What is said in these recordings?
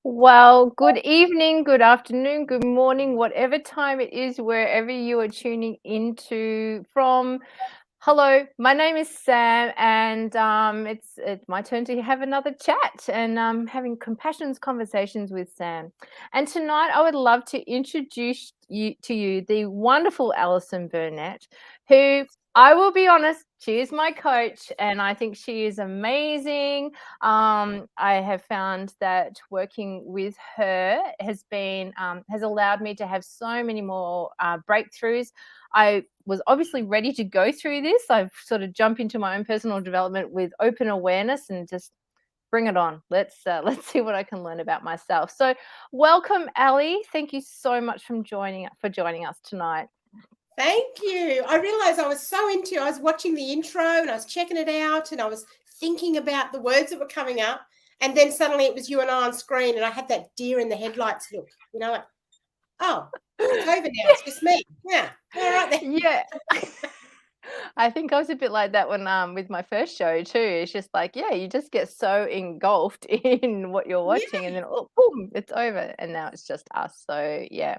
Well, good evening, good afternoon, good morning, whatever time it is, wherever you are tuning into from. Hello, my name is Sam, and it's my turn to have another chat and having compassionate conversations with Sam. And tonight, I would love to introduce you the wonderful Alison Burnett, who I will be honest, she is my coach, and I think she is amazing. I have found that working with her has allowed me to have so many more breakthroughs. I was obviously ready to go through this. I've sort of jumped into my own personal development with open awareness and just bring it on. Let's see what I can learn about myself. So, welcome, Ali. Thank you so much for joining us tonight. Thank you. I realized I was so into I was watching the intro and I was checking it out and I was thinking about the words that were coming up. And then suddenly it was you and I on screen and I had that deer in the headlights look, like, oh, it's over now. It's just me. Yeah. All right then. Yeah. I think I was a bit like that when with my first show too. It's just like, yeah, you just get so engulfed in what you're watching, Yeah. and then boom, it's over, and now it's just us. So yeah.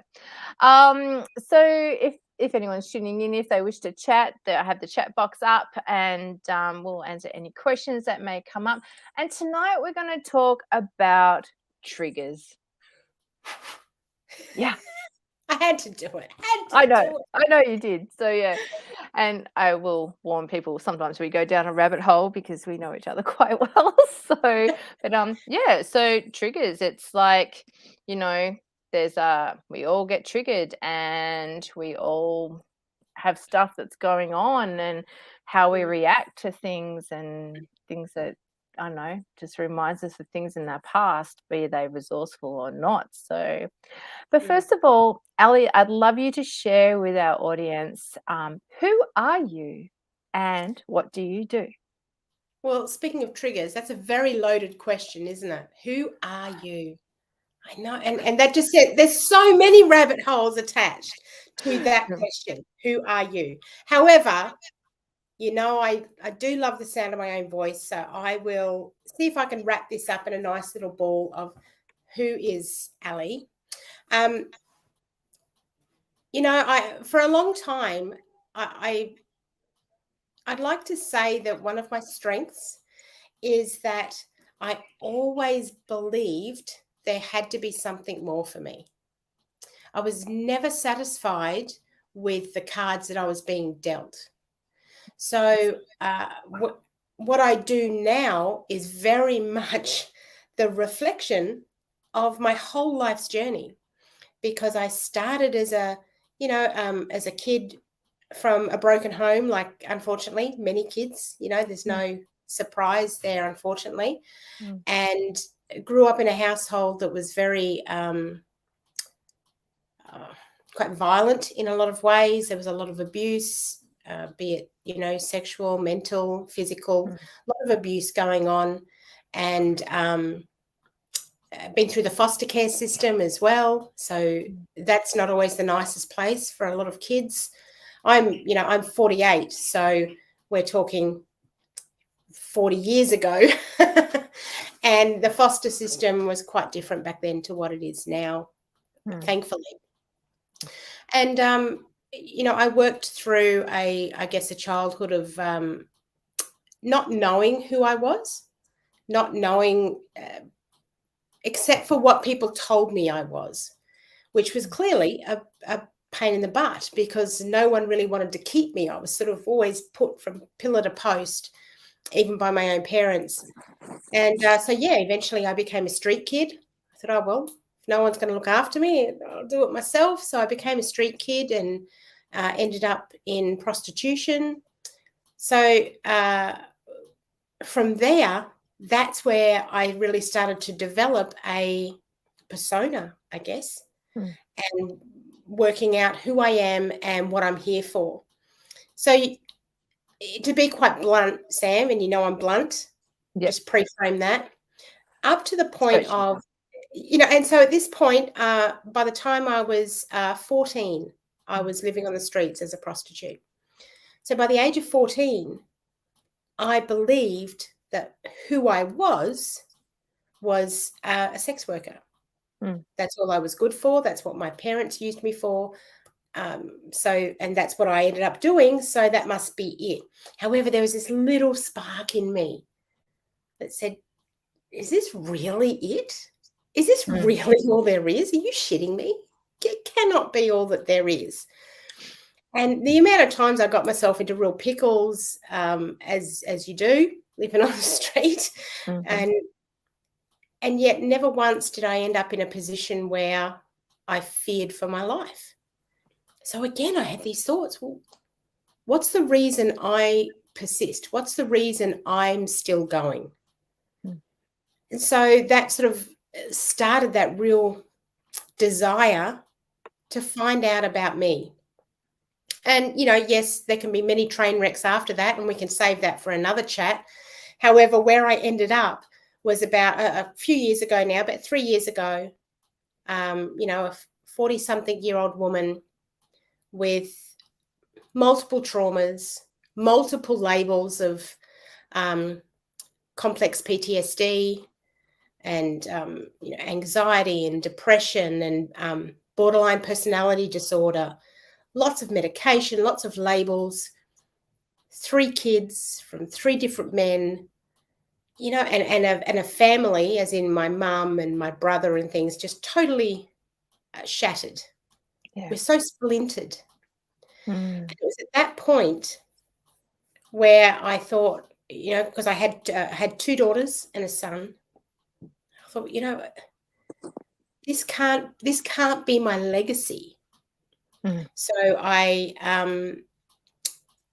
So if anyone's tuning in, if they wish to chat, I have the chat box up, and we'll answer any questions that may come up. And tonight we're going to talk about triggers. Yeah. I had to do it. I know you did. So yeah, and I will warn people. Sometimes we go down a rabbit hole because we know each other quite well. So, but yeah. So triggers. It's like, there's we all get triggered, and we all have stuff that's going on, and how we react to things, and things that I don't know, just reminds us of things in our past, be they resourceful or not. So, but first of all, Ali, I'd love you to share with our audience, who are you and what do you do? Well, speaking of triggers, that's a very loaded question, isn't it? Who are you? I know, and that just said there's so many rabbit holes attached to that question. Who are you? However, I do love the sound of my own voice, so I will see if I can wrap this up in a nice little ball of who is Ali. I for a long time, I'd like to say that one of my strengths is that I always believed there had to be something more for me. I was never satisfied with the cards that I was being dealt. So what I do now is very much the reflection of my whole life's journey, because I started as a kid from a broken home, like unfortunately many kids, there's no surprise there, unfortunately, and grew up in a household that was very quite violent in a lot of ways. There was a lot of abuse, be it, sexual, mental, physical, a lot of abuse going on. And been through the foster care system as well. So that's not always the nicest place for a lot of kids. I'm 48, so we're talking 40 years ago. And the foster system was quite different back then to what it is now, thankfully. And, I worked through a childhood of not knowing who I was, not knowing, except for what people told me I was, which was clearly a pain in the butt, because no one really wanted to keep me. I was sort of always put from pillar to post, even by my own parents. And eventually I became a street kid. I thought, oh, well, if no one's going to look after me, I'll do it myself. So I became a street kid and ended up in prostitution. So from there, that's where I really started to develop a persona, I guess, and working out who I am and what I'm here for. So to be quite blunt, Sam, and I'm blunt, just pre-frame that, up to the point of, and so at this point, by the time I was 14, I was living on the streets as a prostitute. So by the age of 14, I believed that who I was a sex worker. That's all I was good for. That's what my parents used me for. And that's what I ended up doing. So that must be it. However, there was this little spark in me that said, is this really it? Is this really all there is? Are you shitting me? It cannot be all that there is. And the amount of times I got myself into real pickles, as you do, living on the street, and yet never once did I end up in a position where I feared for my life. So again, I had these thoughts, well, what's the reason I persist? What's the reason I'm still going? And so that sort of started that real desire to find out about me. And, yes, there can be many train wrecks after that, and we can save that for another chat. However, where I ended up was about a few years ago now, about 3 years ago, a 40-something-year-old woman with multiple traumas, multiple labels of complex PTSD and, anxiety and depression and borderline personality disorder, lots of medication, lots of labels, 3 kids from 3 different men, and a family, as in my mum and my brother and things, just totally shattered. Yeah. We're so splintered. And it was at that point where I thought, because I had 2 daughters and a son, I thought, this can't be my legacy. So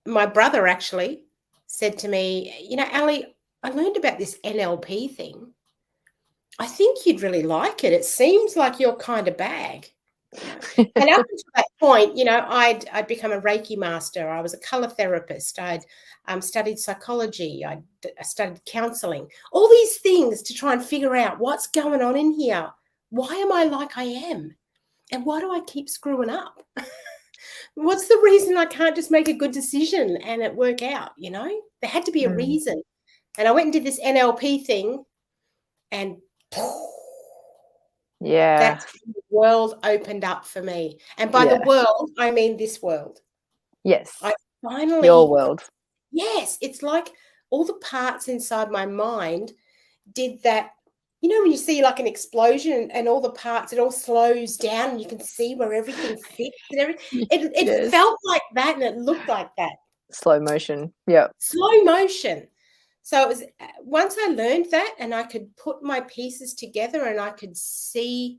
my brother actually said to me, Ali, I learned about this NLP thing. I think you'd really like it. It seems like your kind of bag. And up until that point, I'd become a Reiki master. I was a colour therapist. I'd studied psychology. I studied counselling. All these things to try and figure out what's going on in here. Why am I like I am? And why do I keep screwing up? What's the reason I can't just make a good decision and it work out, There had to be a reason. And I went and did this NLP thing, and that's when the world opened up for me. And by the world, I mean this world. Yes. I finally, your world. Yes. It's like all the parts inside my mind did that. When you see like an explosion and all the parts, it all slows down and you can see where everything fits and everything. It felt like that and it looked like that. Slow motion. Yeah. Slow motion. So it was once I learned that and I could put my pieces together and I could see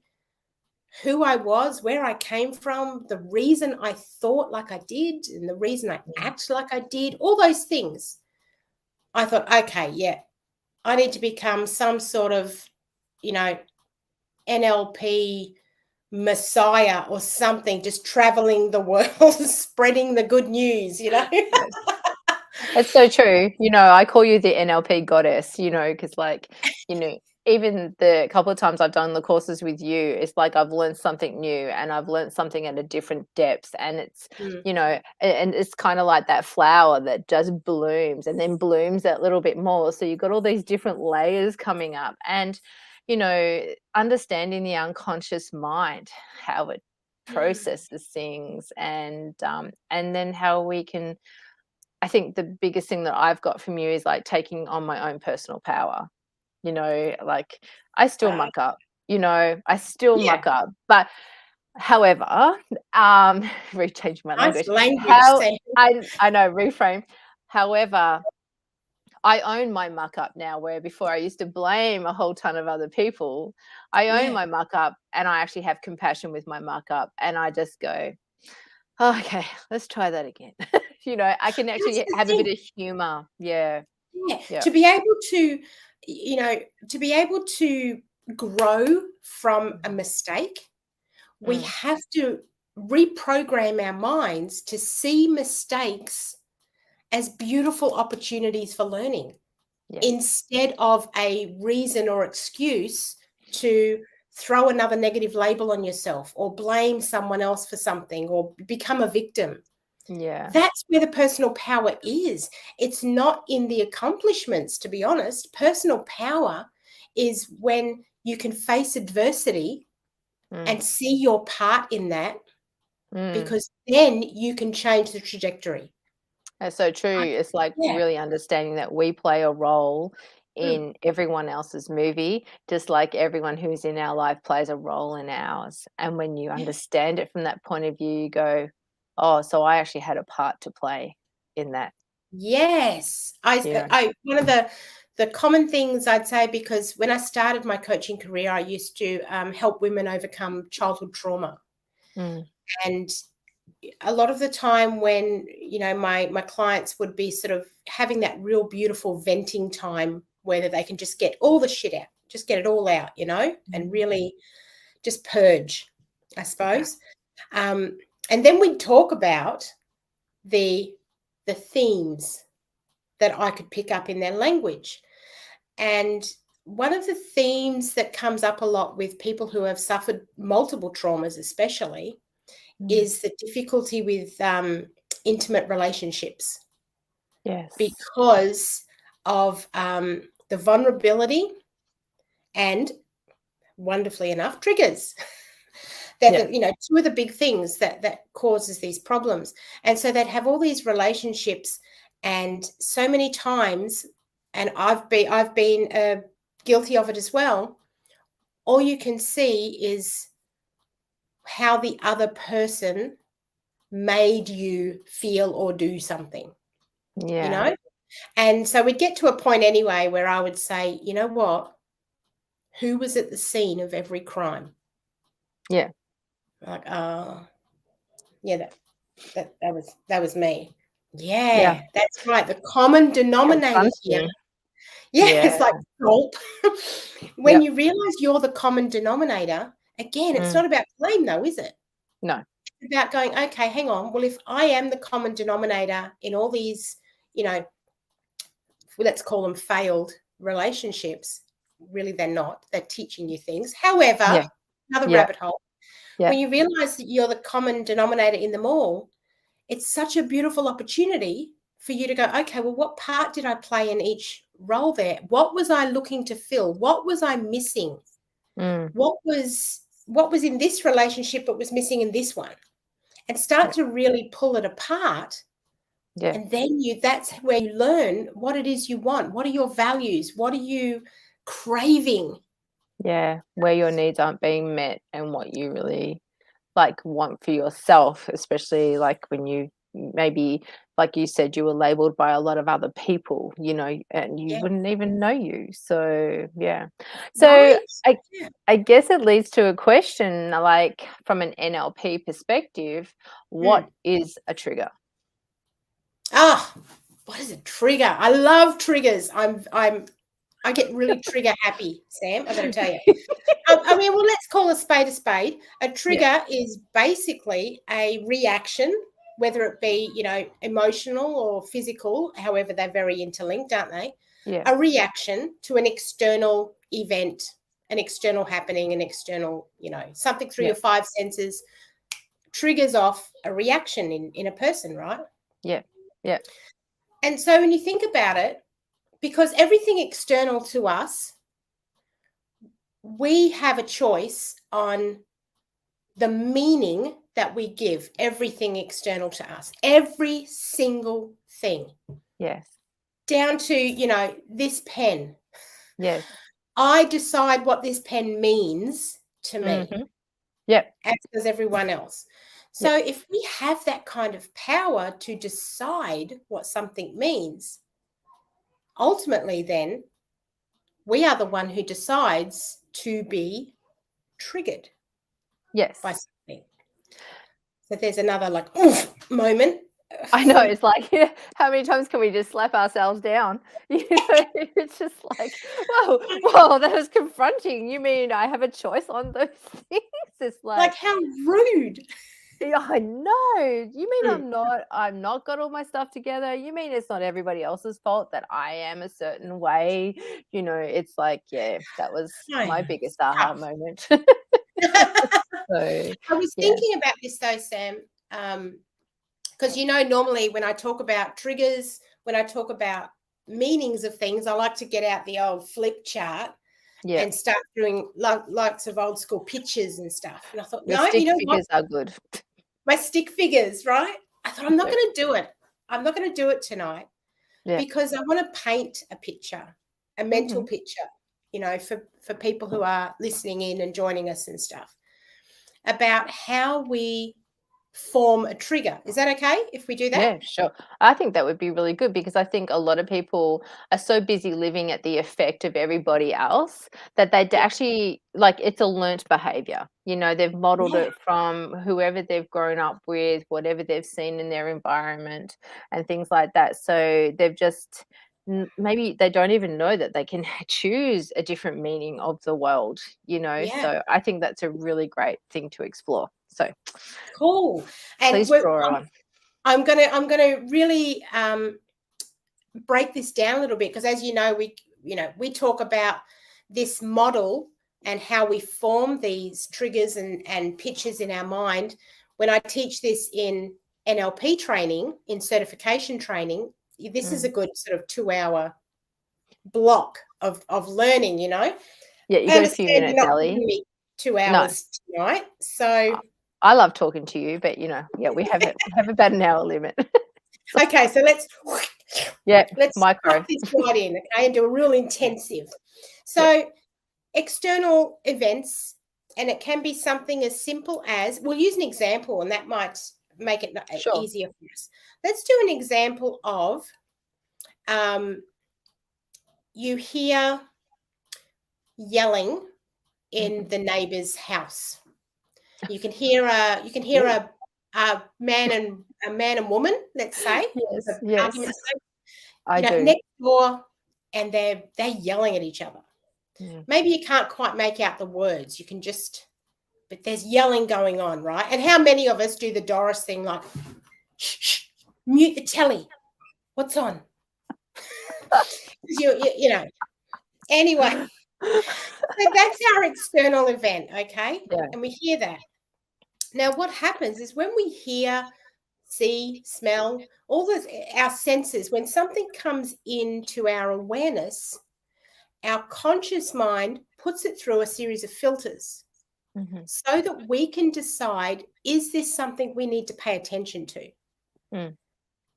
who I was, where I came from, the reason I thought like I did and the reason I act like I did, all those things. I thought, okay, yeah, I need to become some sort of, NLP messiah or something, just traveling the world, spreading the good news, It's so true. I call you the NLP goddess, because even the couple of times I've done the courses with you, it's like I've learned something new and I've learned something at a different depth. And it's, and it's kind of like that flower that just blooms and then blooms that little bit more. So you've got all these different layers coming up and, understanding the unconscious mind, how it processes things and then how we can, I think the biggest thing that I've got from you is like taking on my own personal power. Like I still muck up, I still muck up. But however, rechange my language. I know, reframe. However, I own my muck up now, where before I used to blame a whole ton of other people. I own my muck up and I actually have compassion with my muck up and I just go, oh, okay, let's try that again. I can actually have a bit of humor. Yeah. To be able to, to be able to grow from a mistake, we have to reprogram our minds to see mistakes as beautiful opportunities for learning instead of a reason or excuse to throw another negative label on yourself or blame someone else for something or become a victim. Yeah. That's where the personal power is. It's not in the accomplishments, to be honest. Personal power is when you can face adversity and see your part in that, Mm. because then you can change the trajectory. That's so true. It's like Yeah. really understanding that we play a role in everyone else's movie, just like everyone who's in our life plays a role in ours. And when you understand it from that point of view, you go, oh, so I actually had a part to play in that. Yes. Yeah. I one of the common things I'd say, because when I started my coaching career, I used to help women overcome childhood trauma. Mm. And a lot of the time when, my clients would be sort of having that real beautiful venting time where they can just get all the shit out, just get it all out, and really just purge, I suppose. And then we'd talk about the themes that I could pick up in their language. And one of the themes that comes up a lot with people who have suffered multiple traumas, especially, is the difficulty with intimate relationships, Yes. because of the vulnerability and, wonderfully enough, triggers. They're two of the big things that causes these problems. And so they'd have all these relationships, and so many times, and I've been guilty of it as well, all you can see is how the other person made you feel or do something, Yeah. And so we'd get to a point anyway where I would say, you know what? Who was at the scene of every crime? Yeah. Like, yeah, that was me. Yeah. Yeah, that's right. The common denominator here. Confronting. Yeah, Yeah. it's like gulp. When you realize you're the common denominator, again, it's not about blame though, is it? No. It's about going, okay, hang on. Well, if I am the common denominator in all these, let's call them failed relationships, really they're not. They're teaching you things. However, another rabbit hole. Yeah. When you realize that you're the common denominator in them all, it's such a beautiful opportunity for you to go, okay, well, what part did I play in each role there? What was I looking to fill? What was I missing? What was in this relationship but was missing in this one? And start to really pull it apart. Yeah. And then that's where you learn what it is you want. What are your values? What are you craving? Yeah. Where your needs aren't being met and what you really want for yourself, especially when you maybe, like you said, you were labeled by a lot of other people, and you wouldn't even know you. So, yeah. So Right? I guess it leads to a question, from an NLP perspective, what is a trigger? What is a trigger? I love triggers. I get really trigger happy, Sam. I got to tell you. Well, let's call a spade a spade. A trigger is basically a reaction, whether it be, emotional or physical. However, they're very interlinked, aren't they? Yeah. A reaction to an external event, an external happening, an external, something through your five senses triggers off a reaction in a person, right? Yeah. Yeah. And so when you think about it, because everything external to us, we have a choice on the meaning that we give everything external to us, every single thing. Yes. Down to, this pen. Yes. I decide what this pen means to me. Yep. As does everyone else. So if we have that kind of power to decide what something means, ultimately then we are the one who decides to be triggered. Yes. By something. So there's another oof moment. I know, it's how many times can we just slap ourselves down? It's just whoa, that was confronting. You mean I have a choice on those things? It's how rude. Yeah, I know. You mean I'm not got all my stuff together? You mean it's not everybody else's fault that I am a certain way? It's that was my biggest aha moment. I was thinking about this though, Sam, because normally when I talk about triggers, when I talk about meanings of things, I like to get out the old flip chart Yeah. and start doing likes of old school pictures and stuff. And I thought, Your no, stick you know what? figures are good. My stick figures, right? I thought, I'm not Yeah. going to do it. I'm not going to do it tonight Yeah. because I want to paint a picture, a mental Mhm. picture, you know, for people who are listening in and joining us and stuff, about how we form a trigger. Is that okay if we do that? Yeah, sure. I think that would be really good because I think a lot of people are so busy living at the effect of everybody else that they Yeah. actually like it's a learnt behavior. You know, they've modeled Yeah. it from whoever they've grown up with, whatever they've seen in their environment and things like that. So they've just maybe they don't even know that they can choose a different meaning of the world, you know. Yeah. So I think that's a really great thing to explore. So Cool. And please draw on. I'm gonna really break this down a little bit because, as you know, we talk about this model and how we form these triggers and pictures in our mind. When I teach this in NLP training, in certification training, this is a good sort of 2-hour block of learning. You know, Yeah, you I got a few understand you're minutes, not Ellie. giving me 2 No, hours tonight, so. I love talking to you, but, yeah, we have about an hour limit. So Okay, so let's yeah, suck micro. this right in, okay, and do a real intensive. Yeah, So external events, and it can be something as simple as, we'll use an example, and that might make it sure. easier for us. Let's do an example of you hear yelling in the neighbour's house. You can hear a man and woman, let's say, Yes, for yes, argument's sake, I do. next door, and they're yelling at each other. Mm. Maybe you can't quite make out the words. You can just, but there's yelling going on, right? And how many of us do the Doris thing, like, shh, shh, mute the telly. What's on? you know. Anyway, so that's our external event, okay? Yeah. And we hear that. Now, what happens is when we hear, see, smell, all those our senses, when something comes into our awareness, our conscious mind puts it through a series of filters Mhm. so that we can decide, is this something we need to pay attention to? Mm.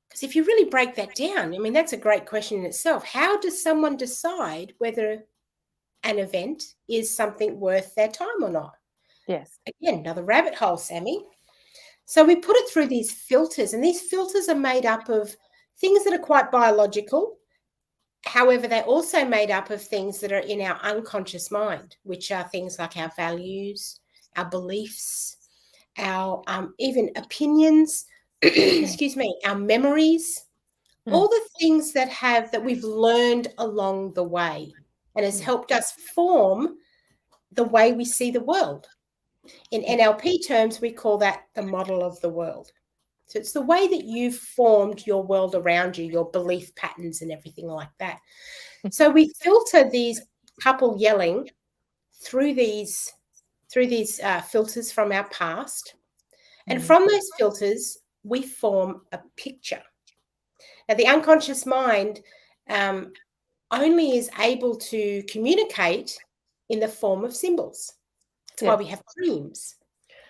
Because if you really break that down, I mean, that's a great question in itself. How does someone decide whether an event is something worth their time or not? Yes. Again, another rabbit hole, Sammy. So we put it through these filters, and these filters are made up of things that are quite biological. However, they're also made up of things that are in our unconscious mind, which are things like our values, our beliefs, our even opinions, excuse me, our memories, all the things that we've learned along the way and has helped us form the way we see the world. In NLP terms, we call that the model of the world. So it's the way that you've formed your world around you, your belief patterns and everything like that. So we filter these couple yelling through these filters from our past. And from those filters, we form a picture. Now, the unconscious mind only is able to communicate in the form of symbols. That's why we have dreams.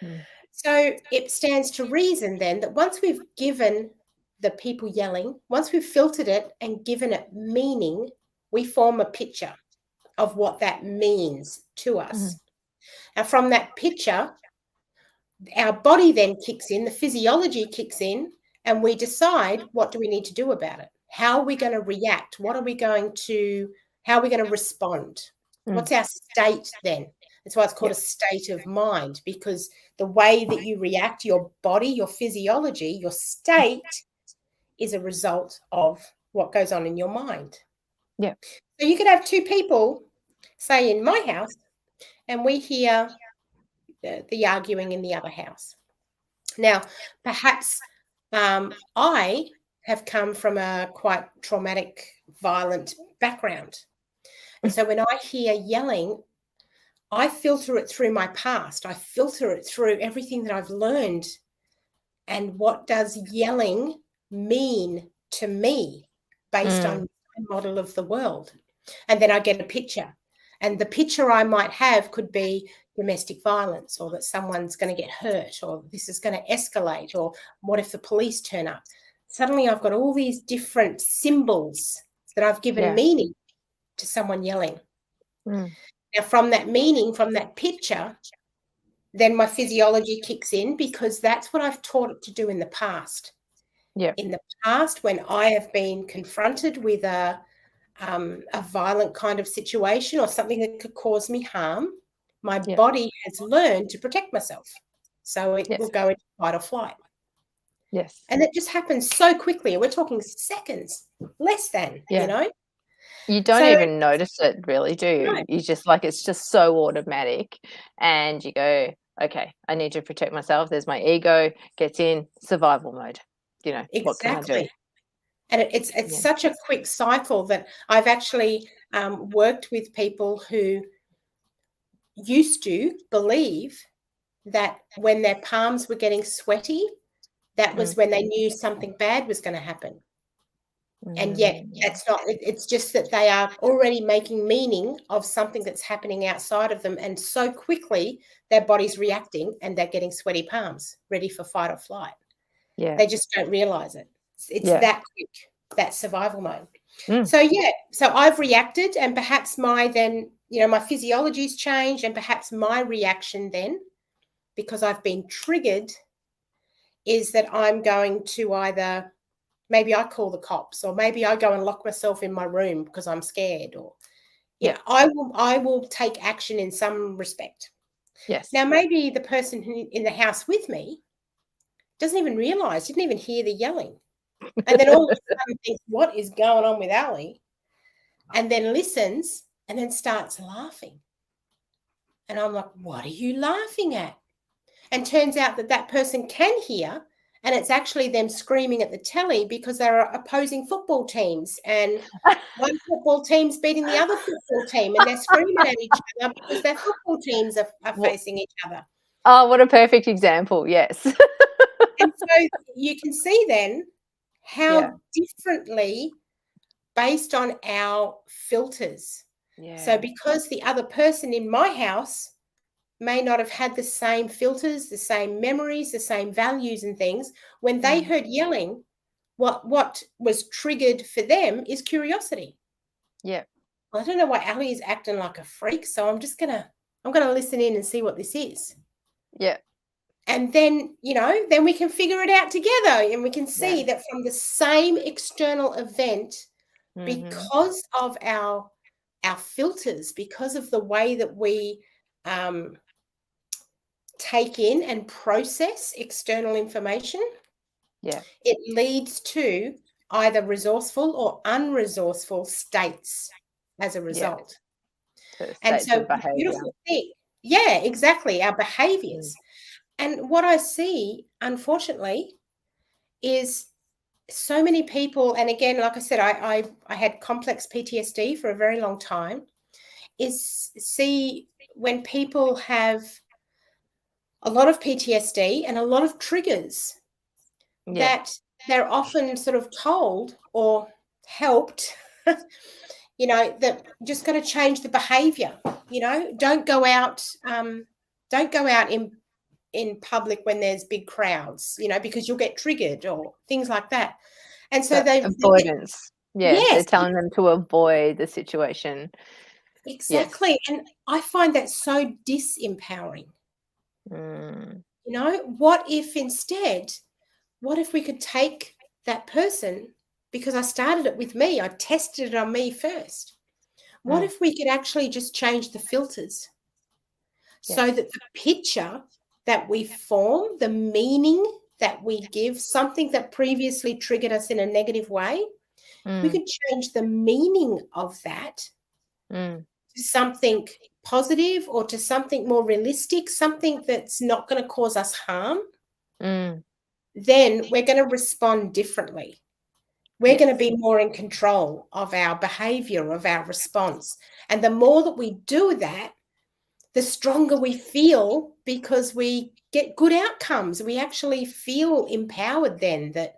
Mm. So it stands to reason then that once we've given the people yelling, once we've filtered it and given it meaning, we form a picture of what that means to us. And from that picture, our body then kicks in, the physiology kicks in, and we decide, what do we need to do about it? How are we going to react? How are we going to respond? What's our state then? That's why it's called a state of mind, because the way that you react, your body, your physiology, your state is a result of what goes on in your mind. Yeah. So you could have two people, say in my house, and we hear the arguing in the other house. Now, perhaps I have come from a quite traumatic, violent background. And so when I hear yelling, I filter it through my past. I filter it through everything that I've learned. And what does yelling mean to me based on my model of the world? And then I get a picture. And the picture I might have could be domestic violence, or that someone's going to get hurt, or this is going to escalate, or what if the police turn up? Suddenly I've got all these different symbols that I've given meaning to someone yelling. Now, from that meaning, from that picture, then my physiology kicks in, because that's what I've taught it to do in the past. In the past, when I have been confronted with a violent kind of situation or something that could cause me harm, my body has learned to protect myself. So it will go into fight or flight. Yes. And it just happens so quickly. We're talking seconds, less than, you know. You don't even notice it really, do you? No. You just like, it's just so automatic, and you go, okay, I need to protect myself. There's my ego, gets in survival mode. You know, what can I do? And it's such a quick cycle that I've actually worked with people who used to believe that when their palms were getting sweaty, that was when they knew something bad was going to happen. And yet that's not, it's just that they are already making meaning of something that's happening outside of them. And so quickly their body's reacting and they're getting sweaty palms, ready for fight or flight. They just don't realize it. It's that quick, that survival mode. So I've reacted, and perhaps my physiology's changed, and perhaps my reaction then, because I've been triggered, is that I'm going to either, maybe I call the cops, or maybe I go and lock myself in my room because I'm scared, or I will take action in some respect. Yes. Now, maybe the person who in the house with me doesn't even realize, didn't even hear the yelling. And then all of a sudden thinks, what is going on with Ali? And then listens and then starts laughing. And I'm like, what are you laughing at? And turns out that that person can hear, and it's actually them screaming at the telly because there are opposing football teams, and one football team's beating the other football team, and they're screaming at each other because their football teams are facing each other. Oh, what a perfect example. Yes. And so you can see then how differently, based on our filters. So because the other person in my house may not have had the same filters, the same memories, the same values and things, when they heard yelling, what was triggered for them is curiosity. Yeah. I don't know why Ali is acting like a freak, so I'm gonna listen in and see what this is. Yeah. And then, then we can figure it out together, and we can see that from the same external event, because of our filters, because of the way that we take in and process external information, it leads to either resourceful or unresourceful states as a result. And so the beautiful thing, exactly, our behaviors. And what I see, unfortunately, is so many people, and again, like I said, I had complex PTSD for a very long time, is see when people have a lot of PTSD and a lot of triggers, that they're often sort of told or helped, that just got to change the behavior, don't go out in public when there's big crowds, because you'll get triggered, or things like that. And so avoidance. They're telling them to avoid the situation. Exactly. And I find that so disempowering. What if instead, what if we could take that person, because I started it with me, I tested it on me first. What if we could actually just change the filters so that the picture that we form, the meaning that we give, something that previously triggered us in a negative way, we could change the meaning of that to something positive, or to something more realistic, something that's not going to cause us harm. Then we're going to respond differently. We're going to be more in control of our behavior, of our response. And the more that we do that, the stronger we feel, because we get good outcomes. We actually feel empowered then, that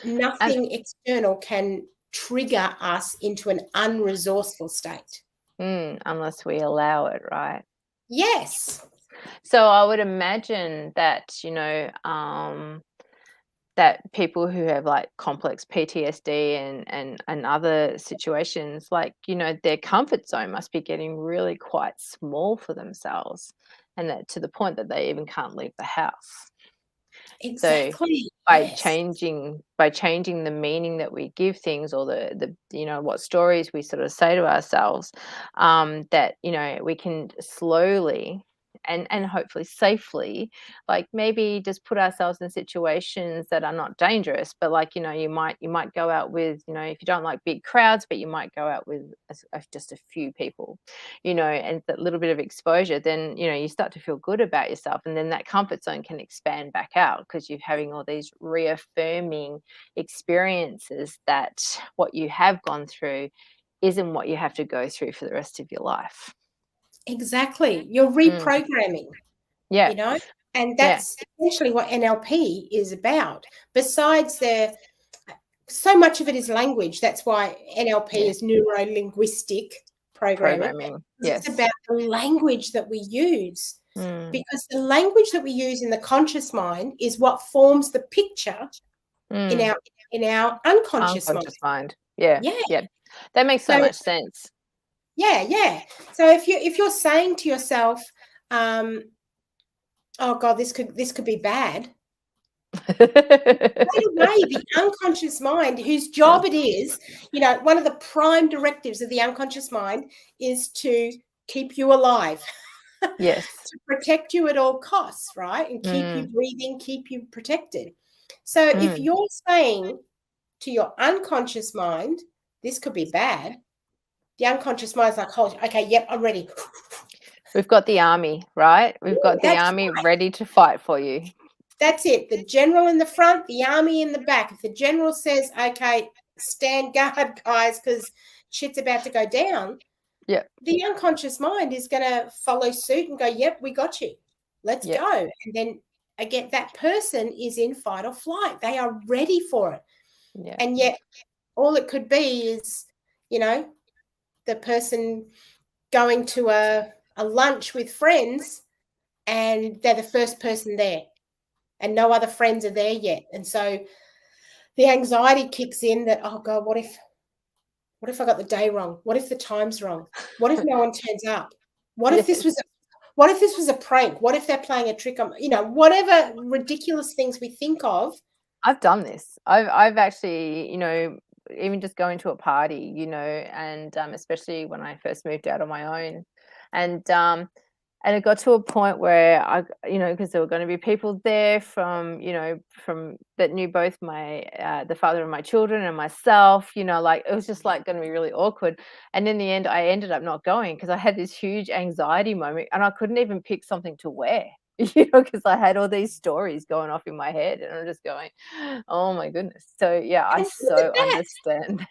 nothing external can trigger us into an unresourceful state. Unless we allow it, right? Yes. So I would imagine that, that people who have like complex PTSD and other situations, like, their comfort zone must be getting really quite small for themselves, and that to the point that they even can't leave the house. So Exactly. by Yes. changing the meaning that we give things, or the what stories we sort of say to ourselves, that we can slowly and hopefully safely, like, maybe just put ourselves in situations that are not dangerous, but, like, you might go out with, if you don't like big crowds, but you might go out with just a few people, and that little bit of exposure, then you start to feel good about yourself, and then that comfort zone can expand back out because you're having all these reaffirming experiences that what you have gone through isn't what you have to go through for the rest of your life. Exactly. You're Mm. reprogramming, Yeah, you know, and yeah, that's essentially what NLP is about. Besides so much of it is language. That's why NLP yeah. is neuro linguistic programming, Programming. because it's Yes. about the language that we use. Mm. Because the language that we use in the conscious mind is what forms the picture in Mm. our unconscious mind. Unconscious mind. Yeah, Yeah. yeah. That makes so So much sense. yeah. So if you're saying to yourself, oh God, this could be bad. Right away, the unconscious mind, whose job it is, one of the prime directives of the unconscious mind is to keep you alive, Yes. to protect you at all costs, right? And keep you Mm. breathing, keep you protected. So if Mm. you're saying to your unconscious mind, this could be bad, the unconscious mind's like, oh, okay, yep, I'm ready. We've got the army, right? We've got the That's army ready to fight for you. That's it. The general in the front, the army in the back. If the general says, okay, stand guard, guys, because shit's about to go down, Yeah, the unconscious mind is going to follow suit and go, yep, we got you. Let's yeah, go. And then again, that person is in fight or flight. They are ready for it. yeah. And yet, all it could be is, the person going to a lunch with friends and they're the first person there and no other friends are there yet. And so the anxiety kicks in that, oh God, what if I got the day wrong? What if the time's wrong? What if no one turns up? What if this Yes. was a prank? What if they're playing a trick on, whatever ridiculous things we think of. I've done this. I've actually, even just going to a party, and especially when I first moved out on my own, and and it got to a point where because there were going to be people there from that knew both the father of my children and myself, like it was just like going to be really awkward. And in the end, I ended up not going because I had this huge anxiety moment and I couldn't even pick something to wear. Because I had all these stories going off in my head, and I'm just going, "Oh my goodness." So yeah, I And look at so that. understand.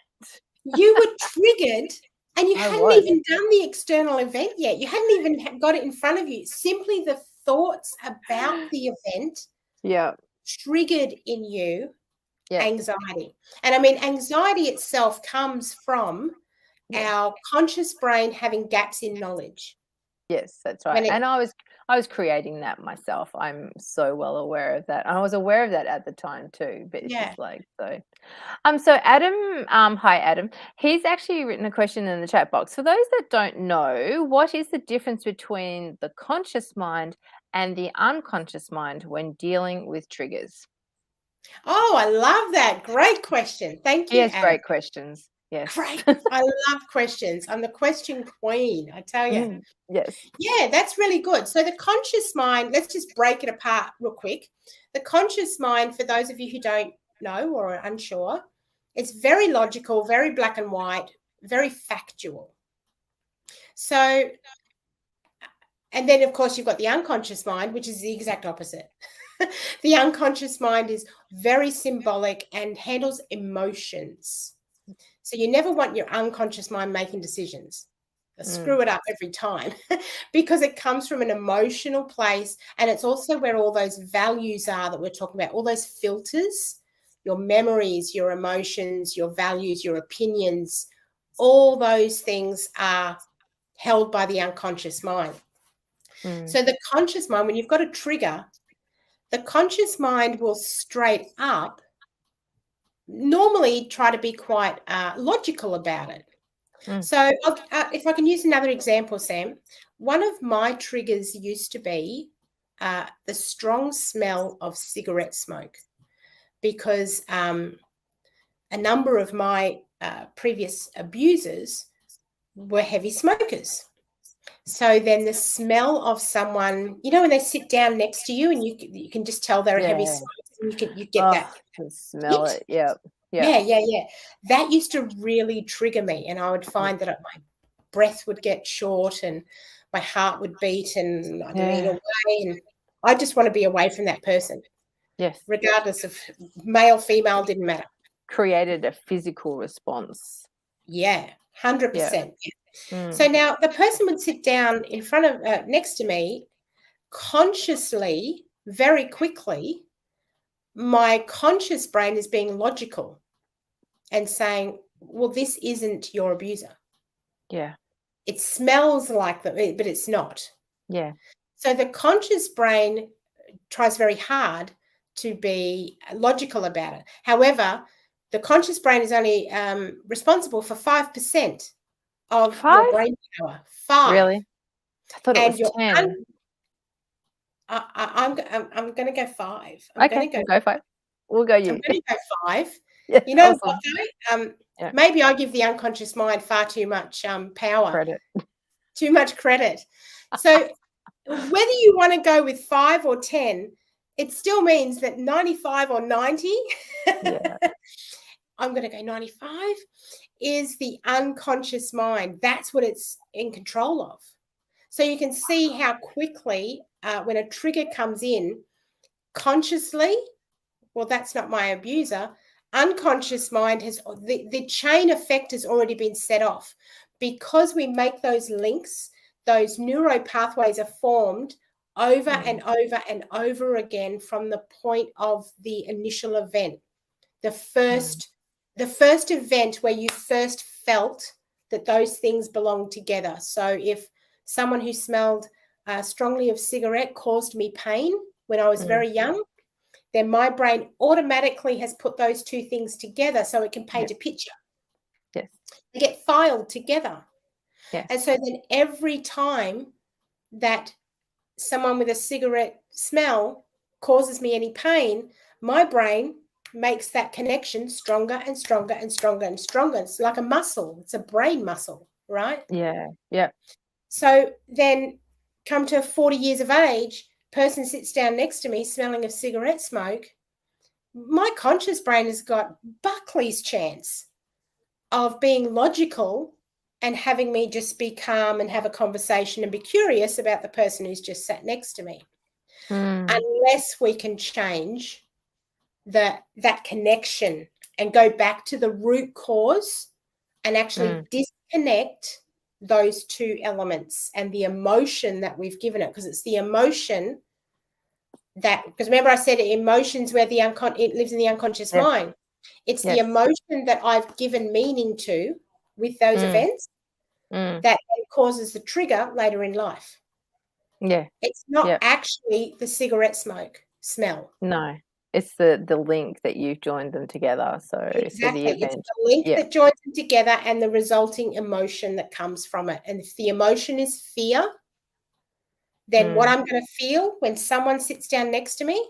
You were triggered and you I hadn't was. even done the external event yet. You hadn't even got it in front of you. Simply the thoughts about the event Yeah, triggered in you yeah, anxiety. And I mean, anxiety itself comes from yeah. our conscious brain having gaps in knowledge. Yes, that's right. When it, And I was creating that myself. I'm so well aware of that. And I was aware of that at the time too, but it's yeah. just like so. So Adam, hi Adam. He's actually written a question in the chat box. For those that don't know, what is the difference between the conscious mind and the unconscious mind when dealing with triggers? Oh, I love that. Great question. Thank He you, has Adam. great questions. Yes. Great. I love questions. I'm the question queen, I tell you. Mm, yes. Yeah, that's really good. So the conscious mind, let's just break it apart real quick. The conscious mind, for those of you who don't know or are unsure, it's very logical, very black and white, very factual. So, and then of course you've got the unconscious mind, which is the exact opposite. The unconscious mind is very symbolic and handles emotions. So you never want your unconscious mind making decisions. Screw it up every time because it comes from an emotional place, and it's also where all those values are that we're talking about, all those filters, your memories, your emotions, your values, your opinions, all those things are held by the unconscious mind. Mm. So the conscious mind, when you've got a trigger, the conscious mind will straight up normally try to be quite logical about it. So if I can use another example, Sam, one of my triggers used to be the strong smell of cigarette smoke, because a number of my previous abusers were heavy smokers. So then the smell of someone, when they sit down next to you and you can just tell they're a heavy smoker, and you get that. Can smell it. Yeah. Yeah. That used to really trigger me, and I would find that my breath would get short and my heart would beat and I'd lean away, and I just want to be away from that person. Yes. Regardless of male, female, didn't matter. Created a physical response. Yeah, 100%. Yeah. So now the person would sit down in front of next to me, consciously, very quickly, my conscious brain is being logical and saying, well, this isn't your abuser. Yeah. It smells like them, but it's not. Yeah. So the conscious brain tries very hard to be logical about it. However, the conscious brain is only responsible for 5% of your brain power. 5. Really? I thought it was 10. I'm going to go 5. Go 5. We'll go you. I'm going to go 5. Yeah, you know awesome. What, though? Maybe I give the unconscious mind far too much power. Credit. Too much credit. So whether you want to go with 5 or 10, it still means that 95 or 90, I'm going to go 95, is the unconscious mind. That's what it's in control of. So you can see how quickly when a trigger comes in, consciously, well, that's not my abuser. Unconscious mind has, the chain effect has already been set off. Because we make those links, those neuro pathways are formed over and over and over again from the point of the initial event. The first event where you first felt that those things belong together. So if someone who smelled strongly of cigarette caused me pain when I was very young, then my brain automatically has put those two things together so it can paint a picture. Yes. They get filed together. Yes. And so then every time that someone with a cigarette smell causes me any pain, my brain makes that connection stronger and stronger and stronger and stronger. It's like a muscle. It's a brain muscle, right? Yeah. Yeah. So then come to 40 years of age, person sits down next to me smelling of cigarette smoke. My conscious brain has got Buckley's chance of being logical and having me just be calm and have a conversation and be curious about the person who's just sat next to me. Unless we can change that connection and go back to the root cause and actually disconnect those two elements and the emotion that we've given it, because it's the emotion that, because remember I said emotions where it lives in the unconscious mind. It's the emotion that I've given meaning to with those events that causes the trigger later in life. Yeah. It's not actually the cigarette smoke smell. No, it's the link that you've joined them together. So exactly, the it's the link that joins them together and the resulting emotion that comes from it. And if the emotion is fear, then what I'm going to feel when someone sits down next to me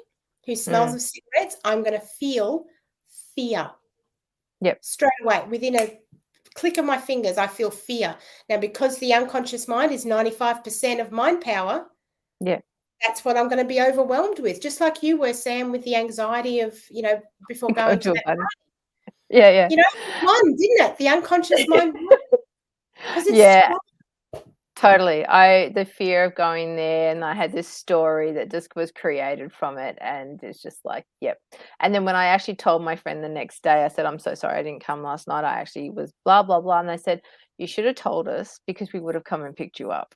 who smells of cigarettes, I'm going to feel fear. Yep. Straight away, within a click of my fingers, I feel fear. Now, because the unconscious mind is 95% of mind power, that's what I'm going to be overwhelmed with, just like you were, Sam, with the anxiety of, before going to that party. Yeah. It won, didn't it? The unconscious mind won. Totally. The fear of going there, and I had this story that just was created from it, and it's just like, yep. And then when I actually told my friend the next day, I said, I'm so sorry I didn't come last night. I actually was blah, blah, blah. And they said, you should have told us because we would have come and picked you up.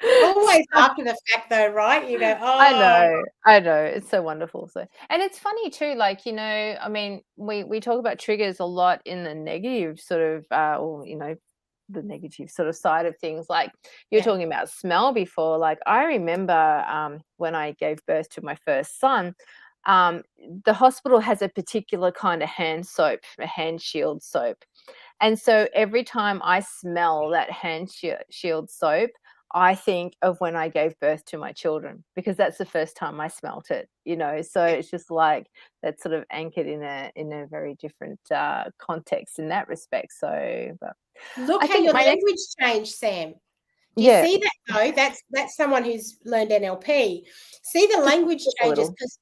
Always after the fact though, right? You go, oh. I know. It's so wonderful. So, and it's funny too, like, I mean, we talk about triggers a lot in the negative sort of, the negative sort of side of things. Like you're Yeah. talking about smell before. Like I remember when I gave birth to my first son, the hospital has a particular kind of hand soap, a hand shield soap. And so every time I smell that hand shield soap, I think of when I gave birth to my children, because that's the first time I smelt it, you know. So it's just like that's sort of anchored in a very different context in that respect. So, but Look I how think your my next, language changed, Sam. Do you yeah, see that though? That's someone who's learned NLP. See the language just a changes little, because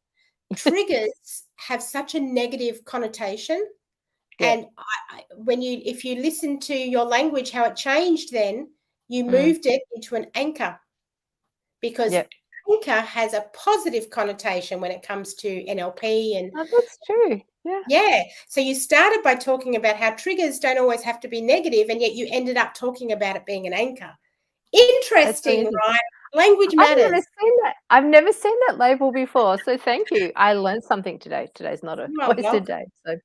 triggers have such a negative connotation. yeah, And if you listen to your language, how it changed, then you mm, moved it into an anchor, because yeah. anchor has a positive connotation when it comes to NLP. And Oh, that's true. Yeah, yeah, so you started by talking about how triggers don't always have to be negative, and yet you ended up talking about it being an anchor. that's really Interesting, interesting. right? Language I've never matters. seen that. I've never seen that label before. So thank you. I learned something today. Today's not a You are wasted welcome. day. So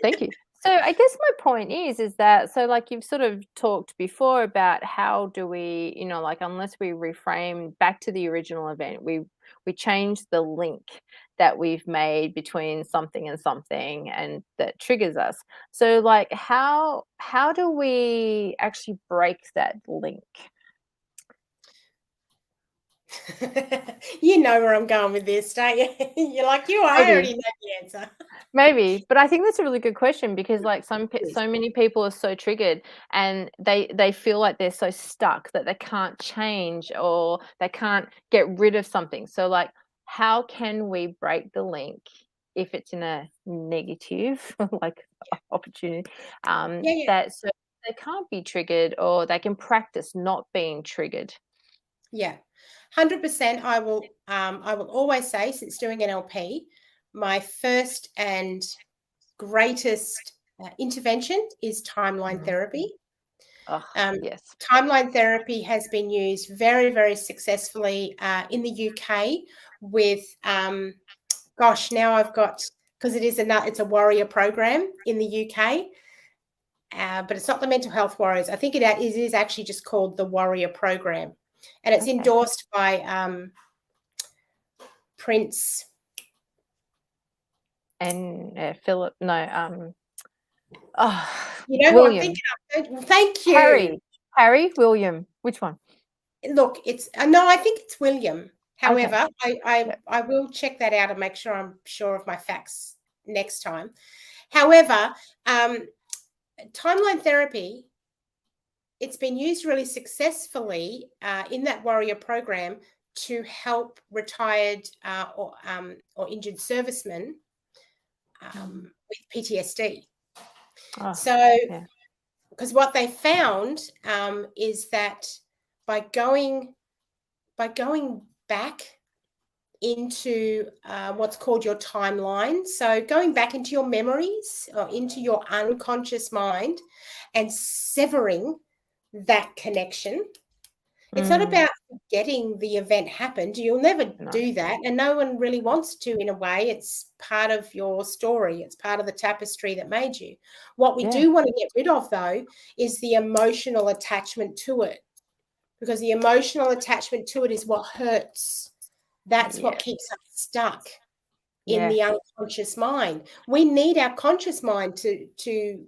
thank you. So I guess my point is that, so like you've sort of talked before about how do we, you know, like unless we reframe back to the original event, we change the link that we've made between something and something and that triggers us. So like how do we actually break that link? You know where I'm going with this, don't you? You're like, I Maybe. already know the answer. Maybe, but I think that's a really good question because like so many people are so triggered and they feel like they're so stuck that they can't change or they can't get rid of something. So like how can we break the link if it's in a negative like opportunity Yeah, yeah, that so they can't be triggered or they can practice not being triggered. yeah. 100%. I will always say, since doing NLP, my first and greatest intervention is timeline Mhm. therapy. Oh, Um, yes. Timeline therapy has been used very, very successfully in the UK with, gosh, now I've got, because it's a warrior program in the UK, but it's not the mental health warriors. I think it is actually just called the warrior program, and it's Okay. endorsed by Prince. And Philip, no, oh, You know who I'm William, thinking of? Thank you. Harry, Harry, William, which one? Look, it's no, I think it's William. Okay, However, yeah, I will check that out and make sure I'm sure of my facts next time. However, timeline therapy, it's been used really successfully in that warrior program to help retired or injured servicemen with PTSD. oh, So, yeah, because what they found is that by going back into what's called your timeline, so going back into your memories or into your unconscious mind and severing that connection. It's not mm, about forgetting the event happened. You'll never no, do that, and no one really wants to. In a way, it's part of your story. It's part of the tapestry that made you. What we yeah, do want to get rid of, though, is the emotional attachment to it, because the emotional attachment to it is what hurts. That's what yeah, keeps us stuck in yeah, the unconscious mind. We need our conscious mind to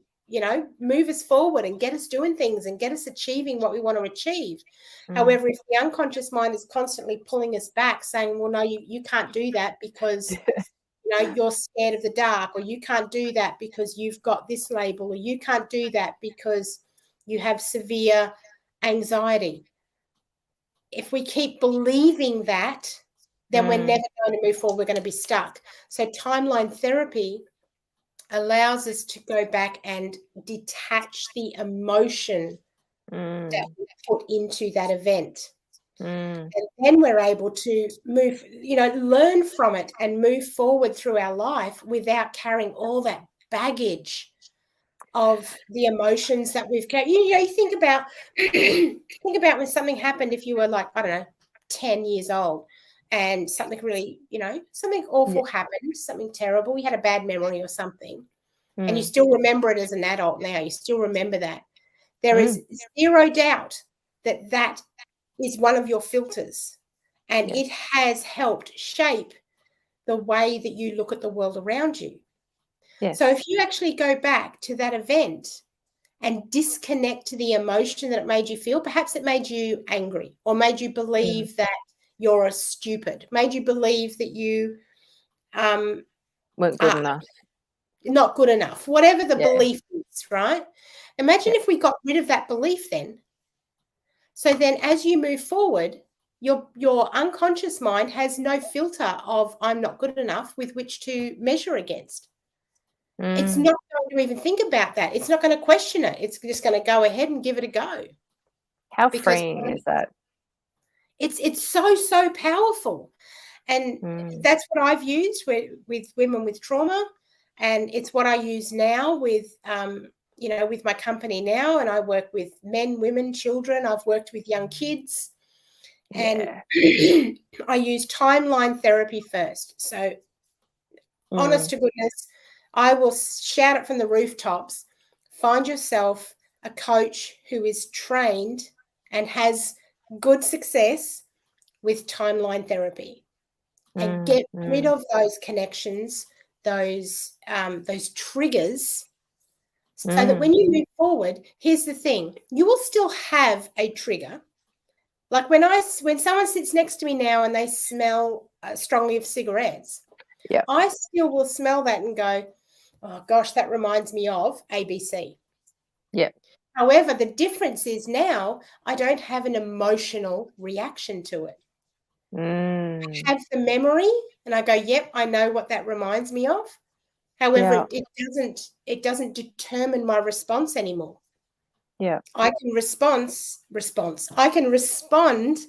move us forward and get us doing things and get us achieving what we want to achieve. mm, However, if the unconscious mind is constantly pulling us back, saying, well, no, you can't do that because you're scared of the dark, or you can't do that because you've got this label, or you can't do that because you have severe anxiety. If we keep believing that, then we're mm, never going to move forward. We're going to be stuck. So timeline therapy allows us to go back and detach the emotion that mm, we put into that event. mm, And then we're able to move, learn from it and move forward through our life without carrying all that baggage of the emotions that we've carried. You think about think about when something happened, if you were like, I don't know, 10 years old, and something really, something yeah, awful happened, something terrible, you had a bad memory or something, and you mm, still remember it as an adult now, you still remember that. There is zero doubt that that is one of your filters, and it has helped shape the way that you look at the world around you. So if you actually go back to that event and disconnect to the emotion that it made you feel, perhaps it made you angry or made you believe that you're a stupid, made you believe that you weren't good enough. Not good enough, whatever the belief is, right? Imagine if we got rid of that belief then. So then as you move forward, your unconscious mind has no filter of I'm not good enough with which to measure against. It's not going to even think about that. It's not going to question it. It's just going to go ahead and give it a go. How freeing is that? It's so powerful. And that's what I've used with women with trauma. And it's what I use now with, with my company now. And I work with men, women, children. I've worked with young kids. And I use timeline therapy first. So honest to goodness, I will shout it from the rooftops. Find yourself a coach who is trained and has good success with timeline therapy, and get rid of those connections, those triggers, so that when you move forward, here's the thing: you will still have a trigger. Like when someone sits next to me now and they smell strongly of cigarettes, I still will smell that and go, oh gosh, that reminds me of ABC. However, the difference is now I don't have an emotional reaction to it. I have the memory and I go, yep, I know what that reminds me of. However, it doesn't determine my response anymore. I can I can respond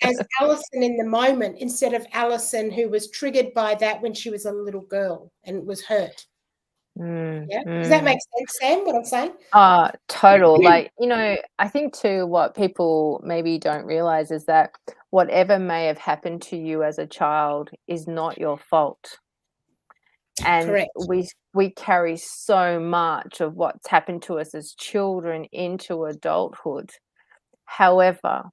as Alison in the moment instead of Alison who was triggered by that when she was a little girl and was hurt. Does that make sense, Sam, what I'm saying? Total. Like, I think too what people maybe don't realize is that whatever may have happened to you as a child is not your fault. And Correct. we carry so much of what's happened to us as children into adulthood. However,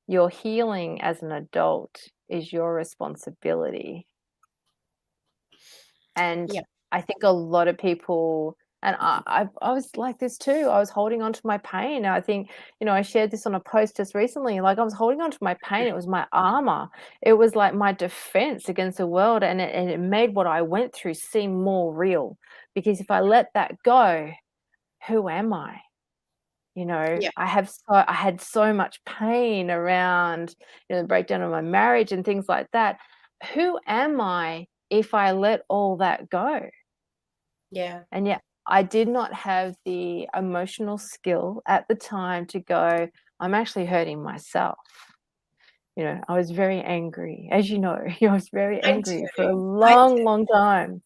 your healing as an adult is your responsibility. And I think a lot of people, and I was like this too. I was holding on to my pain. I think, I shared this on a post just recently. Like I was holding on to my pain. It was my armor. It was like my defense against the world. And it made what I went through seem more real. Because if I let that go, who am I? I had so much pain around, the breakdown of my marriage and things like that. Who am I if I let all that go? And yet I did not have the emotional skill at the time to go, I'm actually hurting myself. I was very angry. As you know, I was very angry for a long time,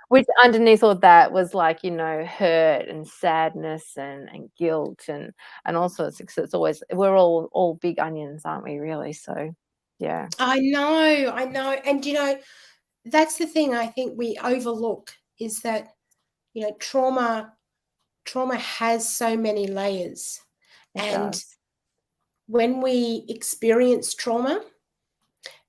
which underneath all that was like, hurt and sadness and guilt and all sorts. It's always, we're all big onions, aren't we, really? So, yeah. I know. And, that's the thing I think we overlook is that, trauma has so many layers. It does. When we experience trauma,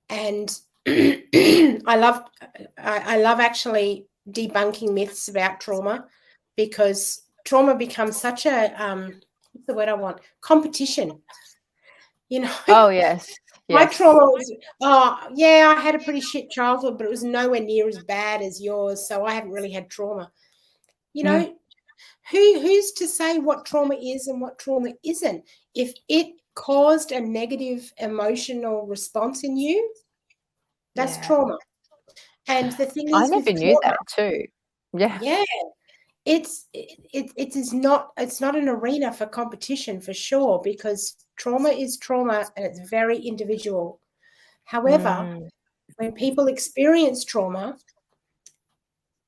and I love actually debunking myths about trauma, because trauma becomes such a what's the word I want? Competition. Oh, yes. My trauma was, I had a pretty shit childhood, but it was nowhere near as bad as yours, so I haven't really had trauma. Who's to say what trauma is and what trauma isn't? If it caused a negative emotional response in you, that's trauma. And the thing is, I never knew that too. It's not an arena for competition for sure, because trauma is trauma and it's very individual. However, when people experience trauma,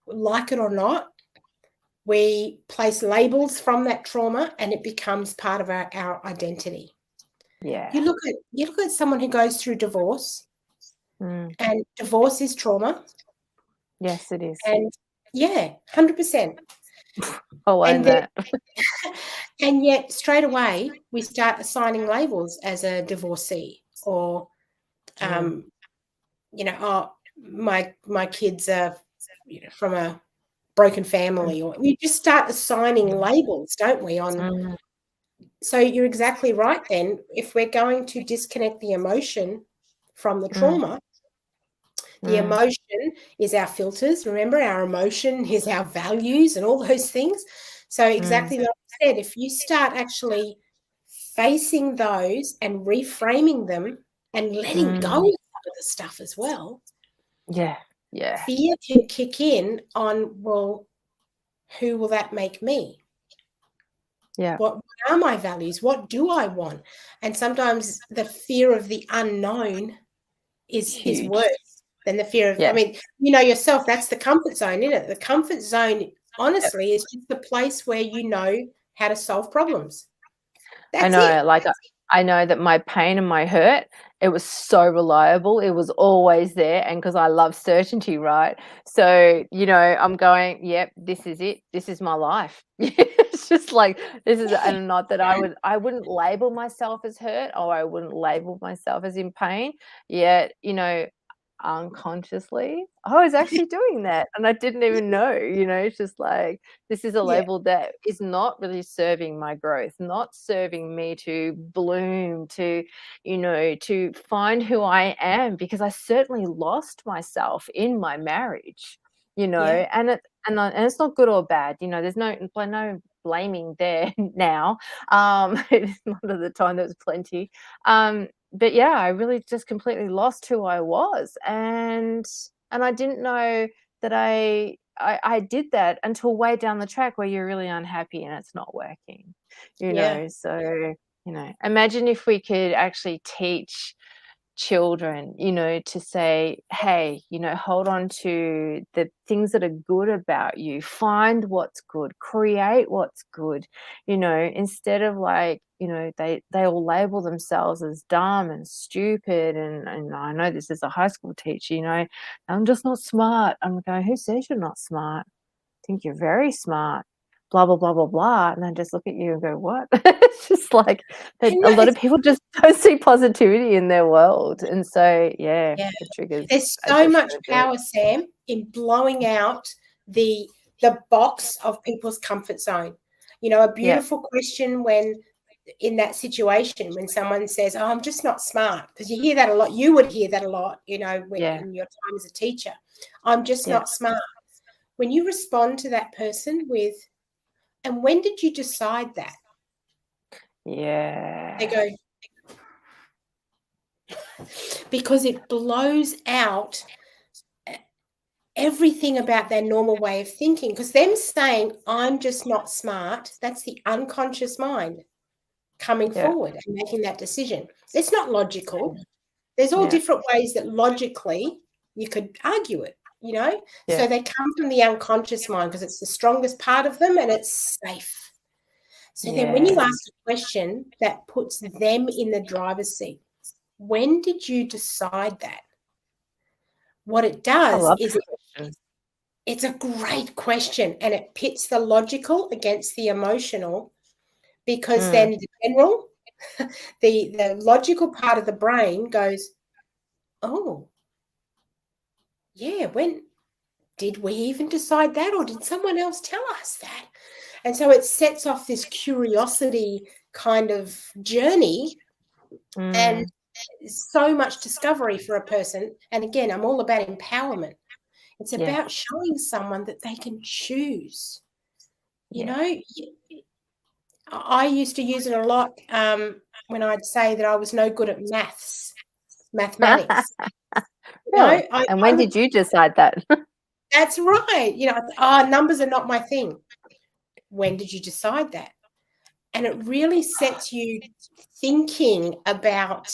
like it or not, we place labels from that trauma and it becomes part of our identity. You look at someone who goes through divorce, and divorce is trauma. Yes, it is. And 100%. I'll own And then, that. and yet straight away we start assigning labels as a divorcee, or you know, oh, my kids are, you know, from a broken family, or we just start assigning labels, don't we, on. So you're exactly right. Then if we're going to disconnect the emotion from the trauma, the emotion is our filters. Remember, our emotion is our values and all those things. So exactly like I said, if you start actually facing those and reframing them and letting go of some of the stuff as well, Yeah. fear can kick in on, well, who will that make me? Yeah. What are my values? What do I want? And sometimes the fear of the unknown is Huge. worse than the fear of, I mean, you know yourself, that's the comfort zone, isn't it? The comfort zone, honestly, is just the place where you know how to solve problems. That's it. I know that my pain and my hurt, it was so reliable. It was always there. And because I love certainty, right? So, you know, I'm going, yep, this is it. This is my life. It's just like, this is, and not that I wouldn't label myself as hurt, or I wouldn't label myself as in pain. Yet, you know, unconsciously, I was actually doing that. And I didn't even know, you know, it's just like, this is a Yeah, label that is not really serving my growth, not serving me to bloom, to, you know, to find who I am, because I certainly lost myself in my marriage, you know, yeah, and it's not good or bad, you know, there's no blaming there now. It's not at the time, there was plenty. But yeah, I really just completely lost who I was, and I didn't know that I did that until way down the track where you're really unhappy and it's not working, you yeah, know? So, you know, imagine if we could actually teach children, you know, to say, hey, you know, hold on to the things that are good about you, find what's good, create what's good, you know, instead of like, you know, they all label themselves as dumb and stupid, and I know this as a high school teacher, you know, I'm just not smart. I'm going, who says you're not smart? I think you're very smart, blah, blah, blah, blah, blah. And I just look at you and go, what? It's just like that and a lot it's, of people just don't see positivity in their world. And so, yeah, yeah. it triggers There's I so much definitely do. power, Sam, in blowing out the box of people's comfort zone. You know, a Yeah, beautiful question when in that situation, when someone says, oh, I'm just not smart, because you hear that a lot. You would hear that a lot, you know, yeah, in your time as a teacher. I'm just yeah, not smart. When you respond to that person with, and when did you decide that? They yeah, go, because it blows out everything about their normal way of thinking. Because them saying, I'm just not smart, that's the unconscious mind coming yeah, forward and making that decision. It's not logical. There's all yeah, different ways that logically you could argue it, you know? yeah, So they come from the unconscious mind because it's the strongest part of them and it's safe. So then when you yeah. ask a question that puts them in the driver's seat, when did you decide that? What it I does love is that question. it's a great question, and it pits the logical against the emotional, because then the general, the logical part of the brain goes, oh, yeah, when did we even decide that, or did someone else tell us that? And so it sets off this curiosity kind of journey, and so much discovery for a person. And again, I'm all about empowerment. It's Yeah, about showing someone that they can choose. You yeah. know, I used to use it a lot when I'd say that I was no good at mathematics. You know, Really? And I when would, did you decide that? that's right. You know, numbers are not my thing. When did you decide that? And it really sets you thinking about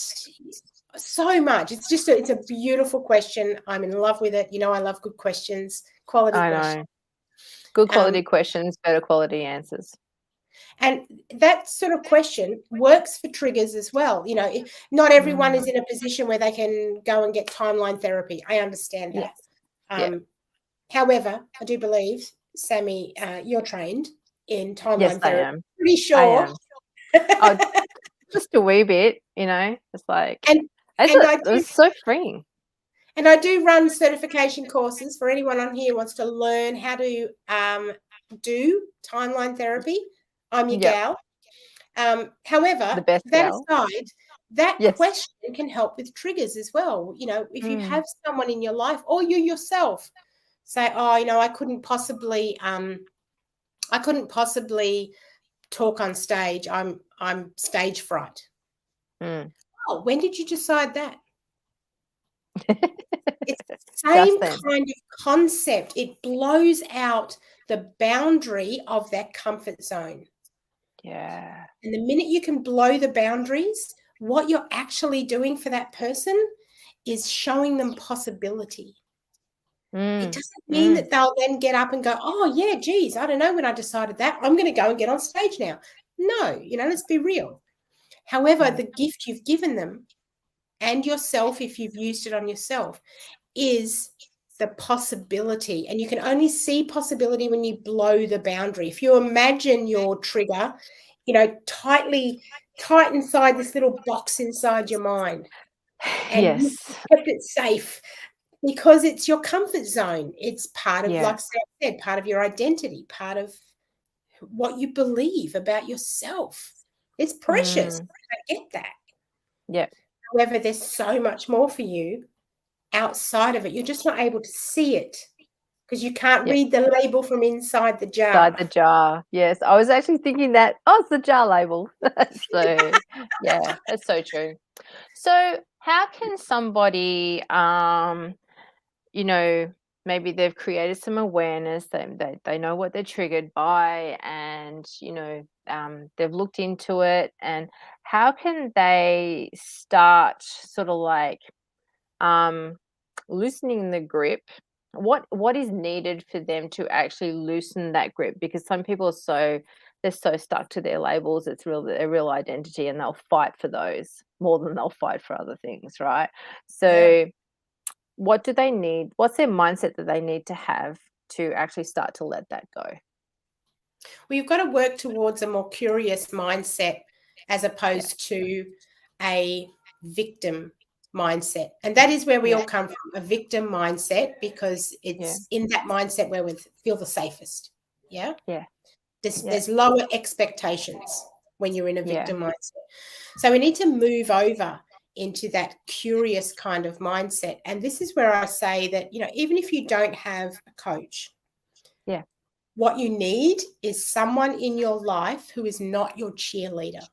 so much. It's just it's a beautiful question. I'm in love with it. You know, I love good questions, quality I questions. know. Good Um, quality questions, better quality answers. and that sort of question works for triggers as well. You know, not everyone is in a position where they can go and get timeline therapy. I understand that. Yes. Yeah. However, I do believe Sammy, you're trained in Yes, timeline I therapy. am. Pretty I sure. am. Oh, just a wee bit, it's like and it's so freeing. And I do run certification courses for anyone on here who wants to learn how to do timeline therapy. I'm your Yep. gal. The However, best that gal. aside, that Yes. question can help with triggers as well. If you have someone in your life or you yourself say, oh, I couldn't possibly talk on stage. I'm stage fright. Oh, when did you decide that? It's the same kind of concept. It blows out the boundary of that comfort zone. Yeah. And the minute you can blow the boundaries, what you're actually doing for that person is showing them possibility. It doesn't mean that they'll then get up and go, oh, yeah, geez, I don't know when I decided that. I'm going to go and get on stage now. No, let's be real. However, the gift you've given them and yourself, if you've used it on yourself, is the possibility. And you can only see possibility when you blow the boundary. If you imagine your trigger, tight inside this little box inside your mind, and you've kept it safe because it's your comfort zone. It's part of, like Sam said, part of your identity, part of what you believe about yourself. It's precious. I get that. Yeah. However, there's so much more for you outside of it. You're just not able to see it because you can't read the label from inside the jar. Inside the jar. Yes. I was actually thinking that, it's the jar label. So, yeah, that's so true. So how can somebody, maybe they've created some awareness, they know what they're triggered by, and, they've looked into it, and how can they start sort of like loosening the grip? What is needed for them to actually loosen that grip? Because some people they're so stuck to their labels, it's their real identity, and they'll fight for those more than they'll fight for other things, right? So what do they need? What's their mindset that they need to have to actually start to let that go? Well, you've got to work towards a more curious mindset as opposed to a victim mindset. And that is where we all come from, a victim mindset, because it's in that mindset where we feel the safest. Yeah. Yeah. There's lower expectations when you're in a victim mindset. So we need to move over into that curious kind of mindset. And this is where I say that, even if you don't have a coach, what you need is someone in your life who is not your cheerleader.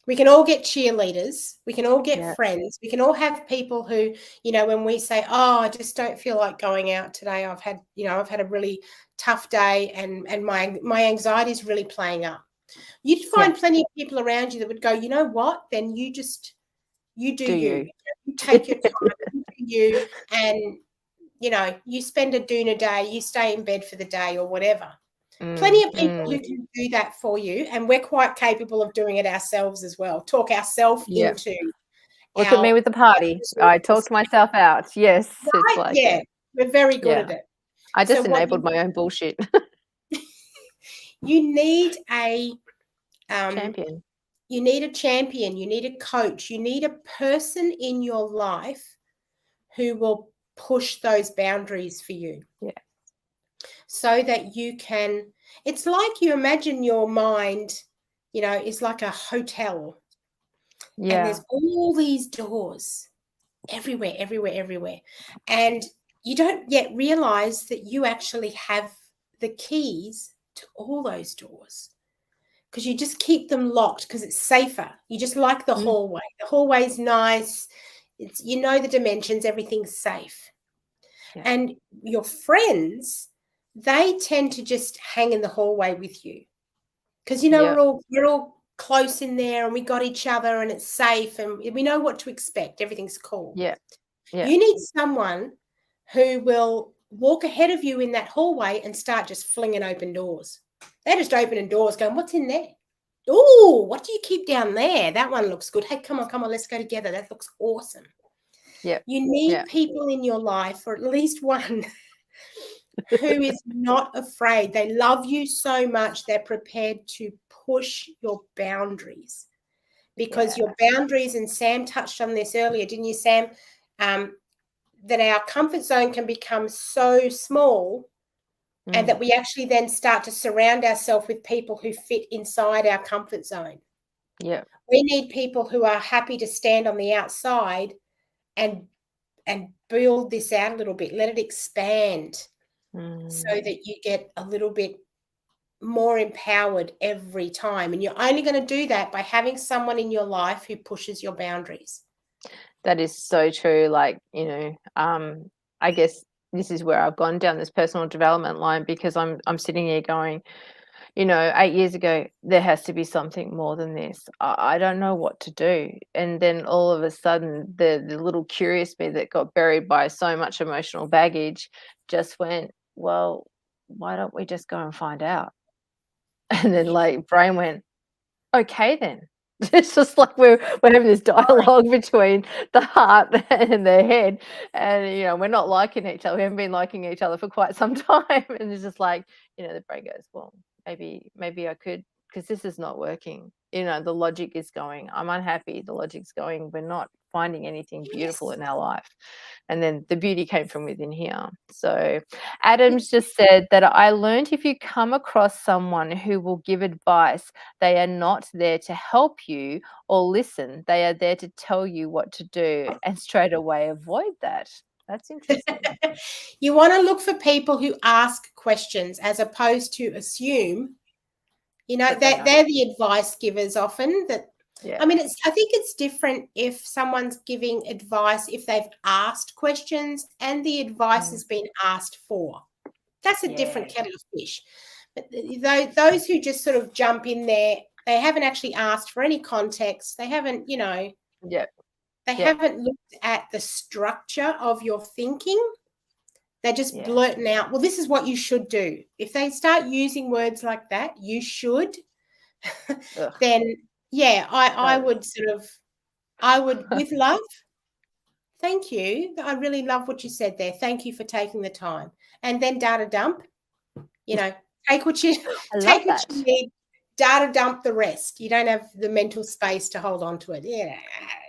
We can all get cheerleaders. We can all get friends. We can all have people who, when we say, oh, I just don't feel like going out today. I've had a really tough day and my anxiety is really playing up. You'd find plenty of people around you that would go, you know what? Then you do you. You take your time, you do you, and you spend a doona day, you stay in bed for the day or whatever. Plenty of people who can do that for you, and we're quite capable of doing it ourselves as well. Talk ourselves into. Look at me with the party. I talked myself out. Yes. Right? It's like we're very good at it. I just enabled my own bullshit. You need a champion. You need a champion. You need a coach. You need a person in your life who will push those boundaries for you. Yeah. So that you can, it's like you imagine your mind, is like a hotel. Yeah. And there's all these doors everywhere. And you don't yet realize that you actually have the keys to all those doors, because you just keep them locked because it's safer. You just like the hallway. The hallway's nice. It's, the dimensions, everything's safe. Yeah. And your friends, they tend to just hang in the hallway with you because, we're all close in there and we got each other and it's safe and we know what to expect. Everything's cool. Yeah. You need someone who will walk ahead of you in that hallway and start just flinging open doors. They're just opening doors going, what's in there? Oh, what do you keep down there? That one looks good. Hey, come on, let's go together. That looks awesome. Yeah. You need people in your life, or at least one, who is not afraid. They love you so much, they're prepared to push your boundaries. Because your boundaries, and Sam touched on this earlier, didn't you, Sam? That our comfort zone can become so small and that we actually then start to surround ourselves with people who fit inside our comfort zone. Yeah. We need people who are happy to stand on the outside and build this out a little bit, let it expand so that you get a little bit more empowered every time. And you're only going to do that by having someone in your life who pushes your boundaries. That is so true. Like, I guess this is where I've gone down this personal development line, because I'm sitting here going, 8 years ago, there has to be something more than this. I don't know what to do. And then all of a sudden, the little curious me that got buried by so much emotional baggage just went, well, why don't we just go and find out? And then like brain went, okay, then. It's just like we're having this dialogue between the heart and the head, and we're not liking each other. We haven't been liking each other for quite some time, and it's just like the brain goes, well, maybe I could, because this is not working. The logic is going, I'm unhappy. The logic's going, we're not finding anything beautiful in our life. And then the beauty came from within here. So Adam's just said that I learned if you come across someone who will give advice, they are not there to help you or listen. They are there to tell you what to do, and straight away avoid that. That's interesting. You want to look for people who ask questions as opposed to assume. They're the advice givers often. I think it's different if someone's giving advice if they've asked questions and the advice has been asked for. That's a different kettle of fish. But those who just sort of jump in there, they haven't actually asked for any context. They haven't, they haven't looked at the structure of your thinking. They're just blurting out, well, this is what you should do. If they start using words like that, you should, then, I would with love, thank you. I really love what you said there. Thank you for taking the time. And then data dump, take what you need, data dump the rest. You don't have the mental space to hold on to it. Yeah.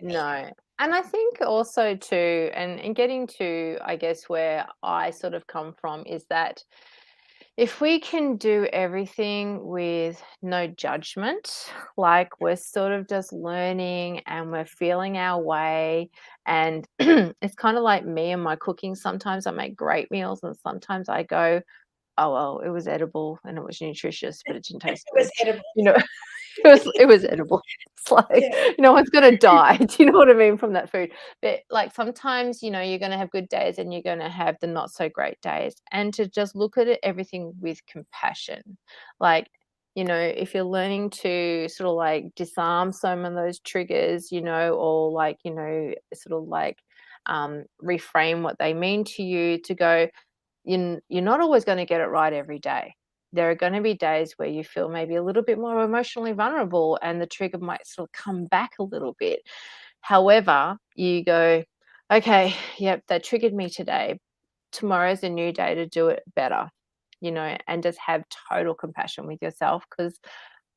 No. And I think also too, and getting to, I guess, where I sort of come from is that if we can do everything with no judgment, like we're sort of just learning and we're feeling our way, and it's kind of like me and my cooking. Sometimes I make great meals and sometimes I go, oh, well, it was edible and it was nutritious, but it didn't taste good. It was edible. It was edible. It's like no one's gonna die. Do you know what I mean, from that food? But like sometimes, you're gonna have good days and you're gonna have the not so great days. And to just look at it, everything with compassion. Like, if you're learning to sort of like disarm some of those triggers, or like, sort of like reframe what they mean to you, to go, you're not always going to get it right every day. There are going to be days where you feel maybe a little bit more emotionally vulnerable and the trigger might sort of come back a little bit. However, you go, okay, yep, that triggered me today. Tomorrow's a new day to do it better, and just have total compassion with yourself, because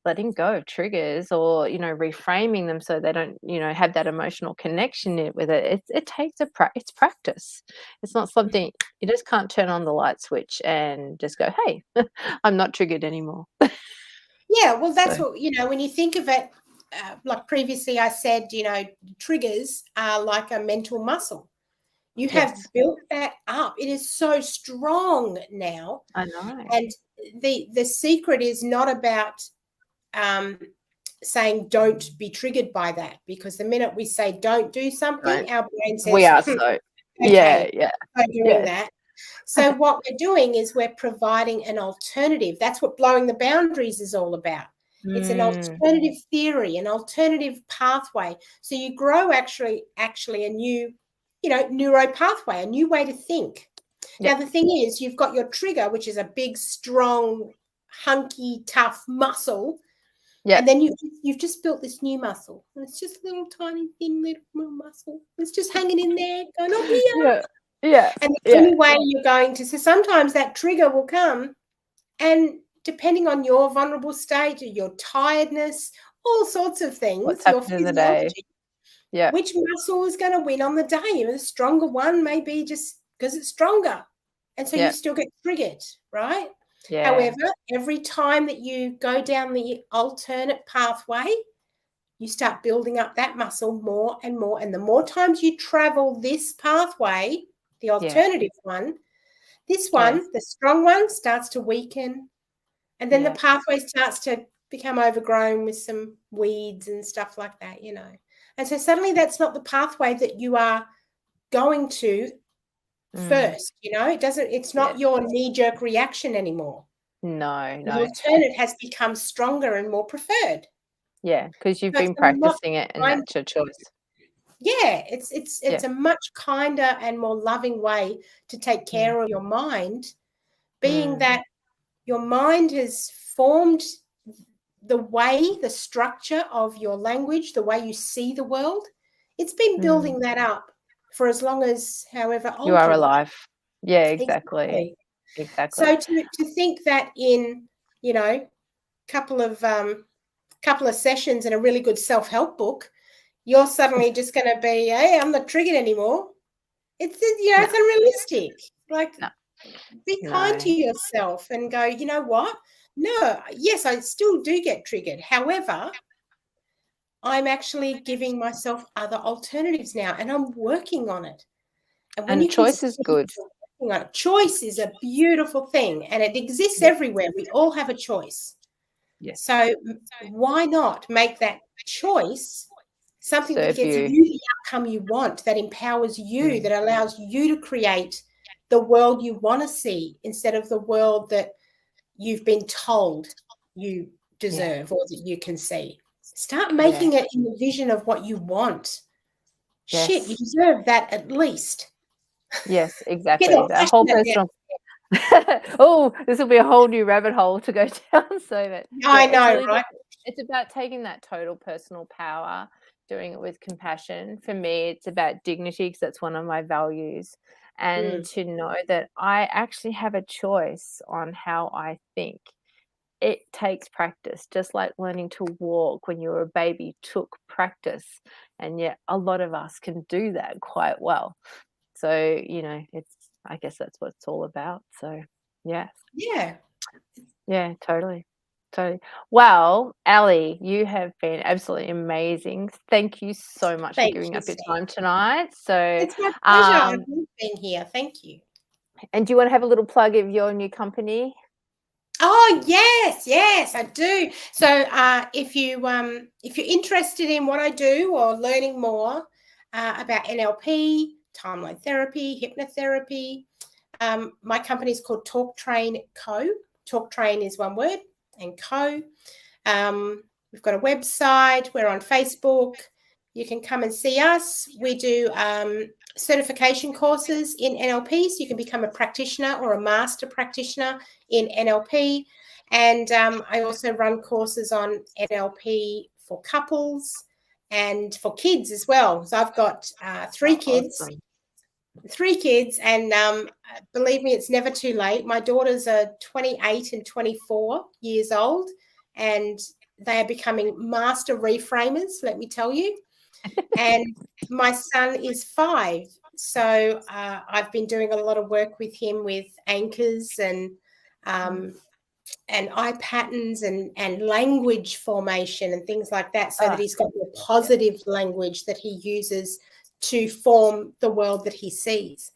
letting go of triggers, or reframing them so they don't have that emotional connection with it, it takes it's practice. It's not something you just can't turn on the light switch and just go, hey, I'm not triggered anymore. Well, that's what when you think of it, like previously I said, triggers are like a mental muscle. You have built that up. It is so strong now. I know. And the secret is not about saying don't be triggered by that, because the minute we say don't do something, our brain says we are so okay, doing that. So what we're doing is we're providing an alternative. That's what blowing the boundaries is all about. It's an alternative theory, an alternative pathway. So you grow actually a new, neuro pathway, a new way to think. Now the thing is, you've got your trigger, which is a big, strong, hunky, tough muscle. And then you've just built this new muscle, and it's just a little tiny thin little muscle. It's just hanging in there, going, oh, Yeah. And the Yeah. only way you're going to, so sometimes that trigger will come, and depending on your vulnerable state, your tiredness, all sorts of things, What's your happened in the day? physiology, Yeah. which muscle is going to win on the day? The stronger one may be just because it's stronger. And so you still get triggered, right? Yeah. However, every time that you go down the alternate pathway, you start building up that muscle more and more. And the more times you travel this pathway, the alternative one, this one, the strong one, starts to weaken. And then the pathway starts to become overgrown with some weeds and stuff like that, And so suddenly that's not the pathway that you are going to first, it's not your knee-jerk reaction anymore. No. The alternate has become stronger and more preferred. Yeah, because you've So been practicing it and that's your choice. Yeah, it's a much kinder and more loving way to take care of your mind, being that your mind has formed the structure of your language, the way you see the world. It's been building that up for as long as however old you are alive. Yeah, exactly. So to think that in, couple of sessions and a really good self-help book, you're suddenly just going to be, hey, I'm not triggered anymore. It's unrealistic. Like, be kind to yourself and go, you know what? No, yes, I still do get triggered. However, I'm actually giving myself other alternatives now, and I'm working on it. And when choice is good. Choice is a beautiful thing, and it exists everywhere. We all have a choice. Yes. So why not make that choice something that gets you the outcome you want, that empowers you, that allows you to create the world you want to see instead of the world that you've been told you deserve or that you can see. Start making it in the vision of what you want. Yes. Shit, you deserve that at least. Yes, exactly. That whole personal. This will be a whole new rabbit hole to go down. So that I know, right? It's about taking that total personal power, doing it with compassion. For me, it's about dignity because that's one of my values, and to know that I actually have a choice on how I think. It takes practice, just like learning to walk when you were a baby took practice, and yet a lot of us can do that quite well. So, I guess that's what it's all about. So, yes. Yeah. Yeah, totally. Well, Ali, you have been absolutely amazing. Thank you so much for giving up your time tonight. So, it's my pleasure. I've loved being here. Thank you. And do you want to have a little plug of your new company? Oh, yes, I do. So if you're interested in what I do or learning more about NLP, timeline therapy, hypnotherapy, my company is called Talk Train Co. Talk Train is one word, and Co. We've got a website. We're on Facebook. You can come and see us. We do certification courses in NLP, so you can become a practitioner or a master practitioner in NLP. And I also run courses on NLP for couples and for kids as well. So I've got three kids. Awesome. 3 kids, and believe me, it's never too late. My daughters are 28 and 24 years old, and they are becoming master reframers, let me tell you. And my son is 5. So I've been doing a lot of work with him with anchors and eye patterns and language formation and things like that, so that he's got a positive language that he uses to form the world that he sees.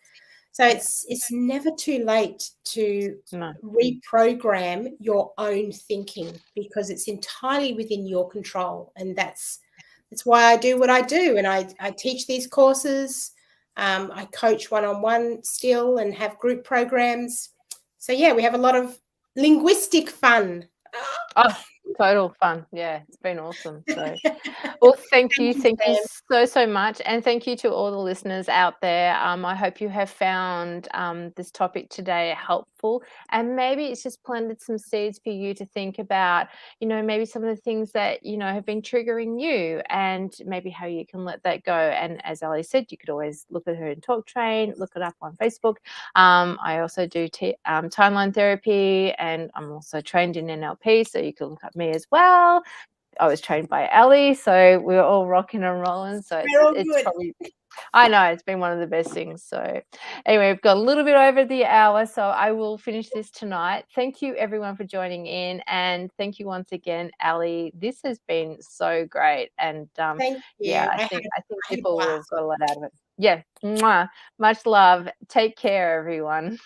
So it's never too late to reprogram your own thinking, because it's entirely within your control. And that's why I do what I do. And I teach these courses. I coach one-on-one still and have group programs. So, yeah, we have a lot of linguistic fun. Oh, total fun. Yeah, it's been awesome. So, well, thank you so much, and thank you to all the listeners out there. I hope you have found this topic today helpful helpful, and maybe it's just planted some seeds for you to think about, maybe some of the things that, have been triggering you, and maybe how you can let that go. And as Ali said, you could always look at her in Talk Train, look it up on Facebook. I also do timeline therapy, and I'm also trained in NLP, so you can look up me as well. I was trained by Ali, so we're all rocking and rolling. So it's probably, I know, it's been one of the best things. So anyway, we've got a little bit over the hour, so I will finish this tonight. Thank you everyone for joining in, and thank you once again, Ali. This has been so great, and Thank you. yeah, I think people will got a lot out of it. Yeah, much love. Take care, everyone.